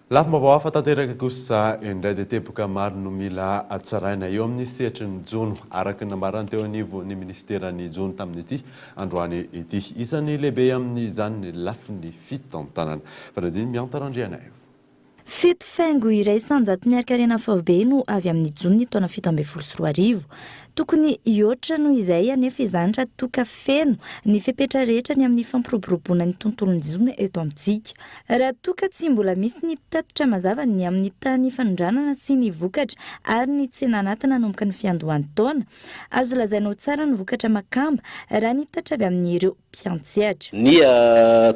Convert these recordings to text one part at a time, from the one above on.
Lafy vaovao hafa tanteraka kosa indray dia teboka maro no mila atsaraina eo amin'ny sehatry ny jono araka namarany teo anivon'ny ministeran'ny jono tamin'ity androany ity. Isan'ny lehibe amin'izany lafiny fito tanàna. Fanadiny miantarandriana eo. Fito faingo iray sanjato ny arkarena faobe no avy amin'ny jony ny taona 17 tokony iotra no izay anefa izany toka feno ny fepetra rehetra ny amin'ny fampiroboroboana ny tontolon'ny jona eto amintsika. Raha toka tsy mbola misy ny tatitra mazava ny amin'ny tany fanondranana sy ny vokatra ary ny tsena anaty nanomboka ny fiandohan'ny taona, azo lazainao tsara ny vokatra makamba raha ny tatra avy amin'ireo mpiantsehatra. Ny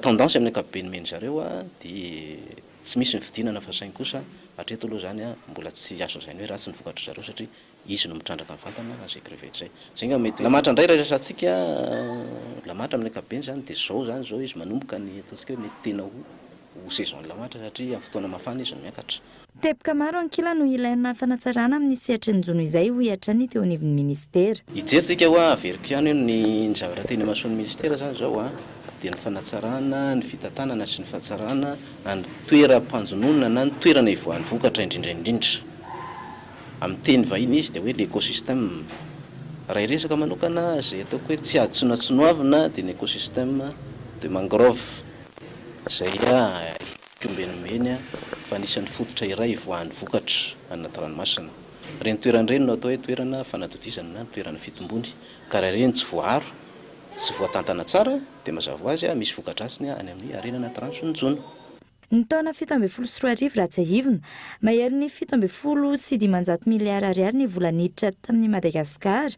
tendance amin'ny ankapobeny meny zareo dia tsy misy ny fidinana fa saingy kosa hatreto aloha zany mbola tsy azo zany hoe ratsy ny vokatra zareo satria izy no mitrandraka ny vantana zay crevette zay. Zay mety lamatra indray raha resatsika lamatra amin'ny ankapobeny zany dia zao zany zao izy manomboka ny ataontsika hoe mety tena ho saison lamatra satria amin'ny fotoana mafana izy no miakatra. Teboka maro ankila no ilaina fanatsarana amin'ny sehatry ny jono izay ho iatrany teo anivon'ny ministera. Ijeritsika hoe averiko ihany ny zavatra teny masoan'ny ministera zany zao dia ny fanatsarana, ny fitantanana sy ny fahatsarana ny toeram-panjononana na ny toerana ivoan'ny vokatra indrindra. Amin'ny teny vahiny izy dia hoe l'écosystème. Raha iresaka manokana izay ataoko hoe tsy adsonatsonoavina dia ny écosystème de mangrove izay kombenimeny fa anisan'ny fototra iray ivoan'ny vokatra anaty ranomasina. Ireny toeran'ireny no atao hoe toerana fanatodizana na toerana fitombony ka raha ireny tsy voaharo tsy voatantana tsara dia mazava ho azy misy vokadratsiny any amin'ny arena anaty rano sy ny jono. Ny taona 17 raha tsy ahivina, mahery ny 17,9 miliara ariary ny vola niditra tamin'ny Madagasikara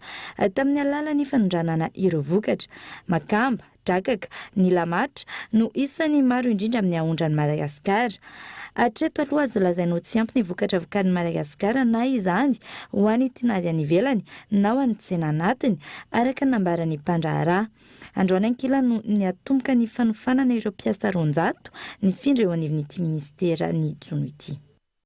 tamin'ny alalan'ny fanondranana ireo vokatra. Makamba, drakaka, ny lamatra no isan'ny maro indrindra amin'ny ahondran'ny Madagasikara. Hatreto aloha azo lazainao tsy ampy ny vokatra vokarin'i Madagasikara na izany ho an'ny tinady any ivelany na ho an'ny tsena anatiny araka ny nambaran'ny mpandraharaha. Androany ankila no niatomboka ny fanofanana ireo mpiasa roanjato nifindra eo anivon'ity ministera ny jono ity.